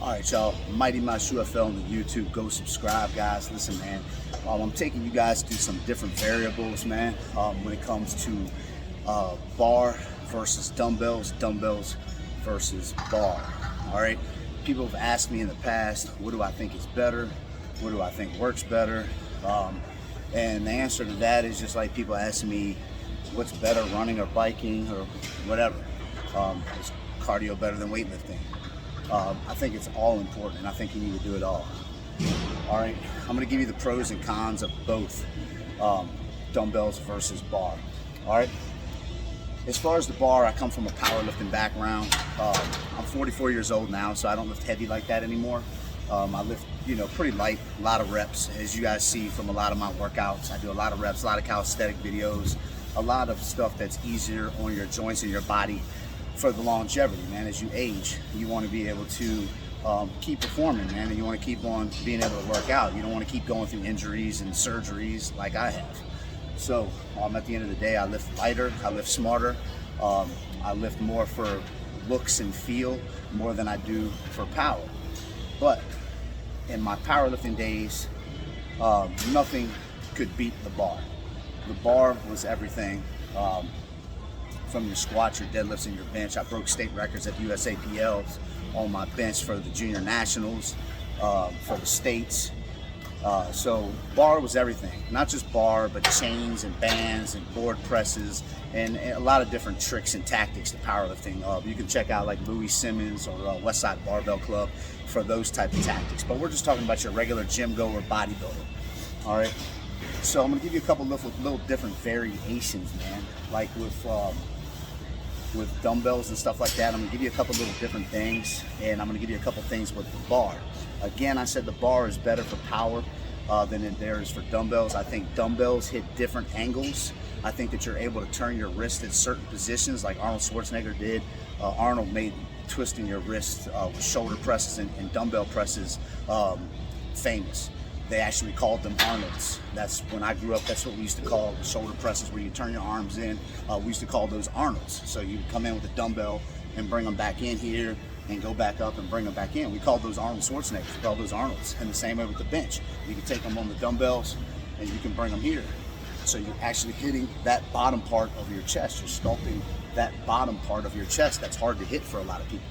All right, y'all. Mighty Mouse UFL on the YouTube. Go subscribe, guys. Listen, man. I'm taking you guys through some different variables, man. When it comes to bar versus dumbbells, dumbbells versus bar. All right. People have asked me in the past, what do I think is better? What do I think works better? And the answer to that is just like people asking me, what's better, running or biking or whatever? Is cardio better than weightlifting? I think it's all important, and I think you need to do it all. All right, I'm going to give you the pros and cons of both dumbbells versus bar. All right, as far as the bar, I come from a powerlifting background. I'm 44 years old now, so I don't lift heavy like that anymore. I lift, pretty light, a lot of reps, as you guys see from a lot of my workouts. I do a lot of reps, a lot of calisthenic videos, a lot of stuff that's easier on your joints and your body for the longevity, man. As you age, you want to be able to keep performing, man, and you want to keep on being able to work out. You don't want to keep going through injuries and surgeries like I have. So at the end of the day, I lift lighter, I lift smarter, I lift more for looks and feel more than I do for power. But in my powerlifting days, nothing could beat the bar. The bar was everything. From your squats, your deadlifts, and your bench. I broke state records at the USAPLs on my bench for the junior nationals, for the states. So bar was everything. Not just bar, but chains and bands and board presses and a lot of different tricks and tactics to powerlifting. You can check out like Louis Simmons or Westside Barbell Club for those type of tactics. But we're just talking about your regular gym goer bodybuilder. All right. So I'm gonna give you a couple little different variations, man. Like with dumbbells and stuff like that, I'm gonna give you a couple little different things, and I'm gonna give you a couple things with the bar. Again, I said the bar is better for power than there is for dumbbells. I think dumbbells hit different angles. I think that you're able to turn your wrist at certain positions, like Arnold Schwarzenegger did. Arnold made twisting your wrist with shoulder presses and dumbbell presses famous. They actually called them Arnolds. That's when I grew up, that's what we used to call the shoulder presses, where you turn your arms in. We used to call those Arnolds. So you come in with a dumbbell and bring them back in here and go back up and bring them back in. We called those Arnold Schwarzeneggers, we called those Arnolds. And the same way with the bench. You can take them on the dumbbells and you can bring them here. So you're actually hitting that bottom part of your chest. You're sculpting that bottom part of your chest that's hard to hit for a lot of people.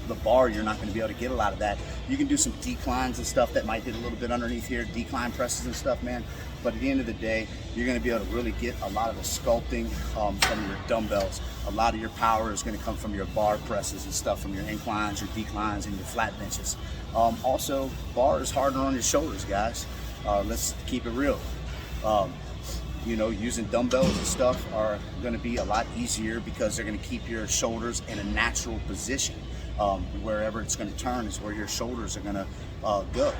The bar, you're not going to be able to get a lot of that. You can do some declines and stuff that might hit a little bit underneath here, decline presses and stuff, man. But at the end of the day, you're going to be able to really get a lot of the sculpting from your dumbbells. A lot of your power is going to come from your bar presses and stuff, from your inclines, your declines, and your flat benches. Also, bar is harder on your shoulders, guys. Let's keep it real. Using dumbbells and stuff are going to be a lot easier because they're going to keep your shoulders in a natural position. Wherever it's going to turn is where your shoulders are going to go.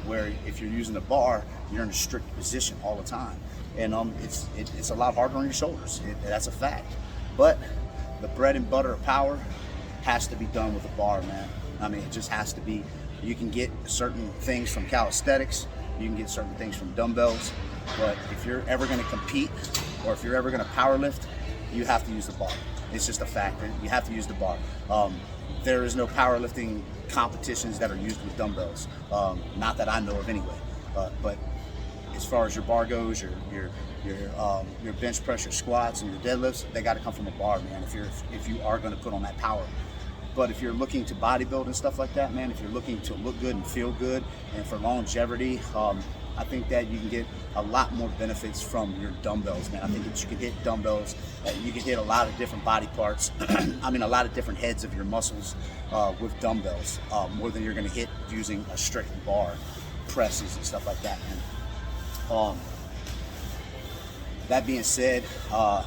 Where if you're using a bar, you're in a strict position all the time, and it's a lot harder on your shoulders. That's a fact. But the bread and butter of power has to be done with a bar, man. I mean, it just has to be. You can get certain things from calisthenics, you can get certain things from dumbbells, but if you're ever going to compete or if you're ever going to power lift, you have to use the bar. It's just a fact. You have to use the bar. There is no powerlifting competitions that are used with dumbbells. Not that I know of anyway. But as far as your bar goes, your bench press, your squats, and your deadlifts, they got to come from a bar, man. If you are going to put on that power. But if you're looking to bodybuild and stuff like that, man, if you're looking to look good and feel good, and for longevity, I think that you can get a lot more benefits from your dumbbells, man. I think that you can hit dumbbells, you can hit a lot of different body parts, I mean a lot of different heads of your muscles with dumbbells, more than you're gonna hit using a strict bar, presses and stuff like that, man. That being said, I'm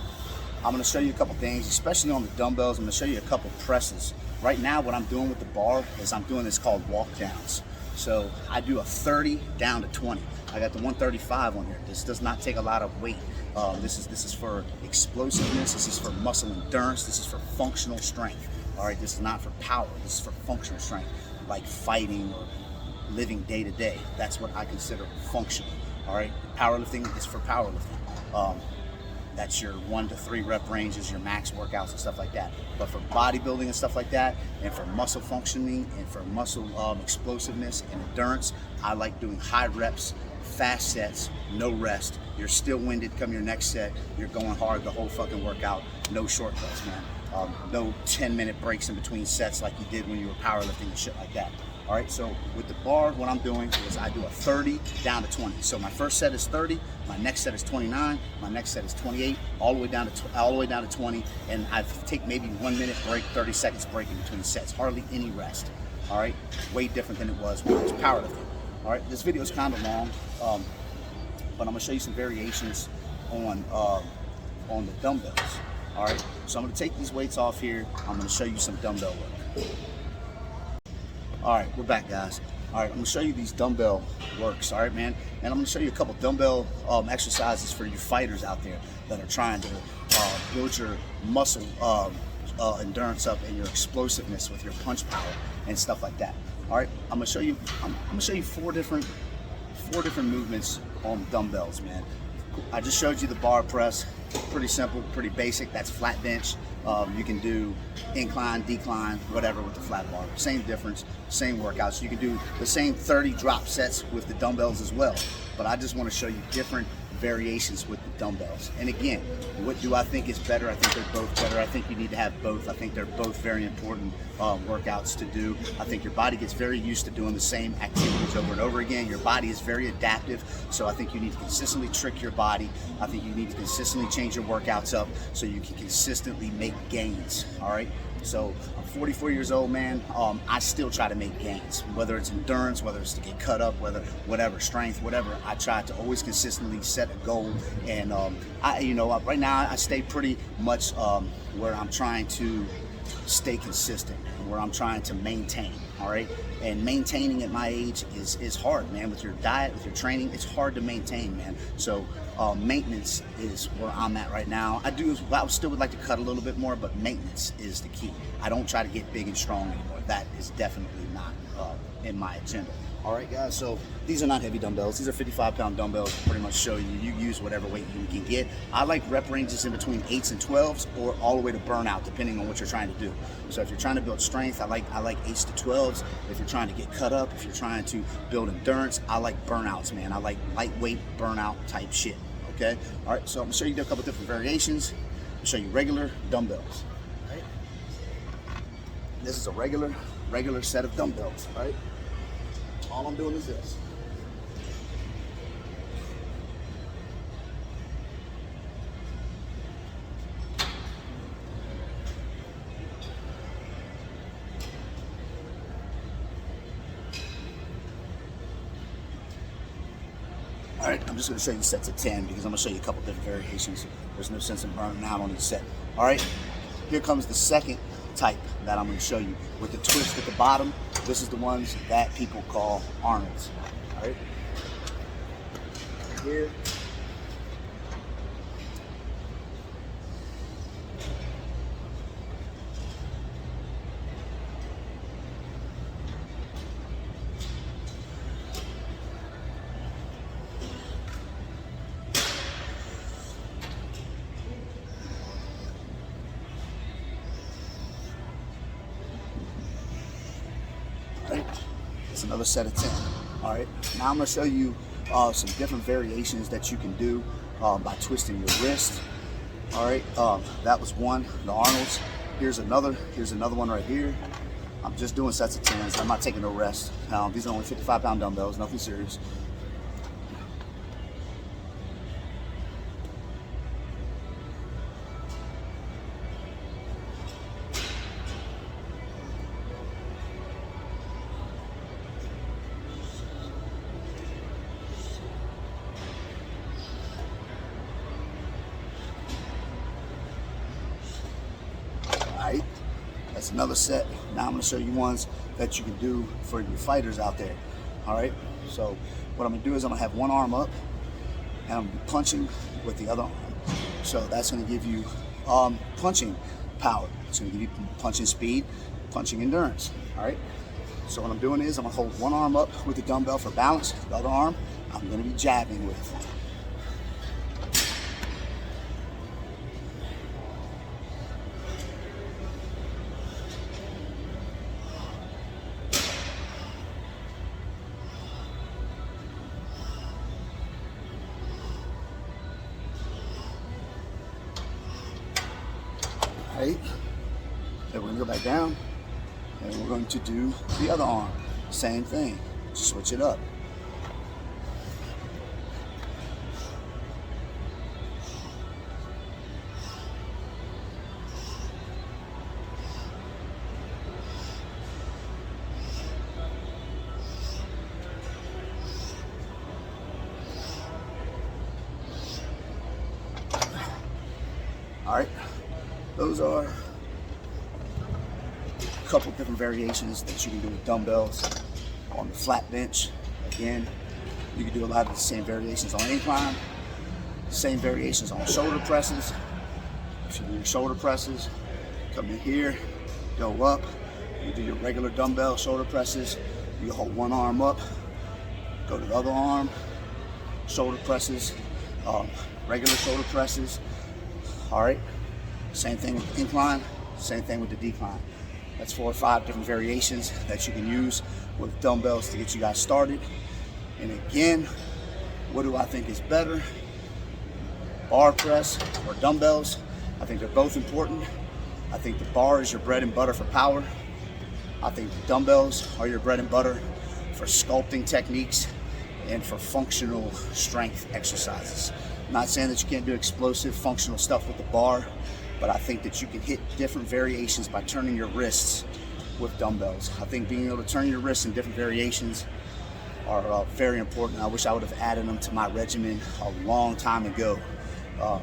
gonna show you a couple things, especially on the dumbbells. I'm gonna show you a couple presses. Right now, what I'm doing with the bar is I'm doing this called walk downs. So I do a 30 down to 20. I got the 135 on here. This does not take a lot of weight. This is for explosiveness. This is for muscle endurance. This is for functional strength. All right, this is not for power. This is for functional strength, like fighting or living day to day. That's what I consider functional. All right, powerlifting is for powerlifting. that's your 1 to 3 rep ranges, your max workouts and stuff like that. But for bodybuilding and stuff like that, and for muscle functioning and for muscle explosiveness and endurance, I like doing high reps, fast sets, no rest. You're still winded come your next set. You're going hard the whole fucking workout. No shortcuts, man. No 10-minute breaks in between sets like you did when you were powerlifting and shit like that. All right, so with the bar, what I'm doing is I do a 30 down to 20. So my first set is 30, my next set is 29, my next set is 28, all the way down to 20, and I take maybe 1 minute break, 30 seconds break in between sets, hardly any rest. All right, way different than it was when I was powerlifting. All right, this video is kind of long, but I'm gonna show you some variations on the dumbbells. All right, so I'm gonna take these weights off here. I'm gonna show you some dumbbell work. All right, we're back, guys. All right, I'm gonna show you these dumbbell works, all right, man? And I'm gonna show you a couple dumbbell exercises for you fighters out there that are trying to build your muscle endurance up and your explosiveness with your punch power and stuff like that. All right, I'm gonna show you four different movements on dumbbells, man. I just showed you the bar press, pretty simple, pretty basic. That's flat bench. You can do incline, decline, whatever with the flat bar. Same difference, same workouts. You can do the same 30 drop sets with the dumbbells as well. But I just want to show you different variations with the dumbbells. And again, what do I think is better? I think they're both better. I think you need to have both. I think they're both very important workouts to do. I think your body gets very used to doing the same activities over and over again. Your body is very adaptive, so I think you need to consistently trick your body. I think you need to consistently change your workouts up so you can consistently make gains, all right? So I'm 44 years old, man. I still try to make gains, whether it's endurance, whether it's to get cut up, whatever, strength, whatever. I try to always consistently set a goal. And right now I stay pretty much where I'm trying to stay consistent, where I'm trying to maintain, all right? And maintaining at my age is hard, man. With your diet, with your training, it's hard to maintain, man. So maintenance is where I'm at right now. I still would like to cut a little bit more, but maintenance is the key. I don't try to get big and strong anymore. That is definitely not in my agenda. All right, guys, so these are not heavy dumbbells. These are 55-pound dumbbells to pretty much show you use whatever weight you can get. I like rep ranges in between 8s and 12s or all the way to burnout, depending on what you're trying to do. So if you're trying to build strength, I like 8s to 12s. If you're trying to get cut up, if you're trying to build endurance, I like burnouts, man. I like lightweight burnout type shit, okay? All right, so I'm gonna show you a couple different variations. I'll show you regular dumbbells, all right? This is a regular set of dumbbells, all right? All I'm doing is this. All right, I'm just gonna show you sets of 10 because I'm gonna show you a couple different variations. There's no sense in burning out on each set. All right, here comes the second type that I'm gonna show you with the twist at the bottom. This is the ones that people call Arnold's, all right? Here. It's another set of 10. All right, now I'm gonna show you some different variations that you can do by twisting your wrist. All right, that was one, the Arnold's. Here's another one right here. I'm just doing sets of 10s. I'm not taking no rest. These are only 55-pound dumbbells, nothing serious. Right? That's another set. Now I'm going to show you ones that you can do for your fighters out there. All right, so what I'm going to do is I'm going to have one arm up and I'm going to be punching with the other arm. So that's going to give you punching power. It's going to give you punching speed, punching endurance. All right, so what I'm doing is I'm going to hold one arm up with the dumbbell for balance. The other arm I'm going to be jabbing with. go back down, and we're going to do the other arm. Same thing, switch it up. All right, those are a couple different variations that you can do with dumbbells. On the flat bench, again, you can do a lot of the same variations on incline, same variations on shoulder presses. If you do your shoulder presses, come in here, go up. You do your regular dumbbell shoulder presses. You hold one arm up, go to the other arm, shoulder presses, regular shoulder presses. All right, same thing with the incline, same thing with the decline. That's 4 or 5 different variations that you can use with dumbbells to get you guys started. And again, what do I think is better? Bar press or dumbbells? I think they're both important. I think the bar is your bread and butter for power. I think the dumbbells are your bread and butter for sculpting techniques and for functional strength exercises. I'm not saying that you can't do explosive functional stuff with the bar, but I think that you can hit different variations by turning your wrists with dumbbells. I think being able to turn your wrists in different variations are very important. I wish I would have added them to my regimen a long time ago. We're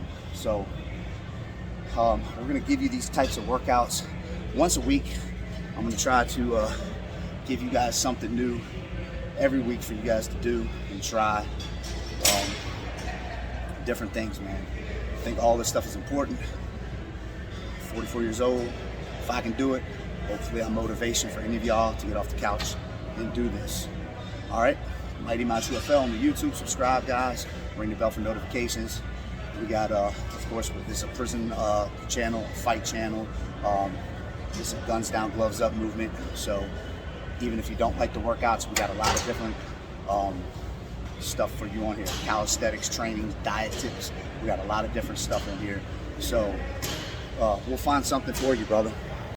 gonna give you these types of workouts once a week. I'm gonna try to give you guys something new every week for you guys to do and try different things, man. I think all this stuff is important. 44 years old, if I can do it, hopefully I'm motivation for any of y'all to get off the couch and do this. All right, Mighty Mouse UFL on the YouTube. Subscribe, guys. Ring the bell for notifications. We got, of course, this is a prison channel, a fight channel. This is a guns down, gloves up movement. So even if you don't like the workouts, we got a lot of different stuff for you on here. Calisthenics, training, diet tips. We got a lot of different stuff in here. So we'll find something for you, brother.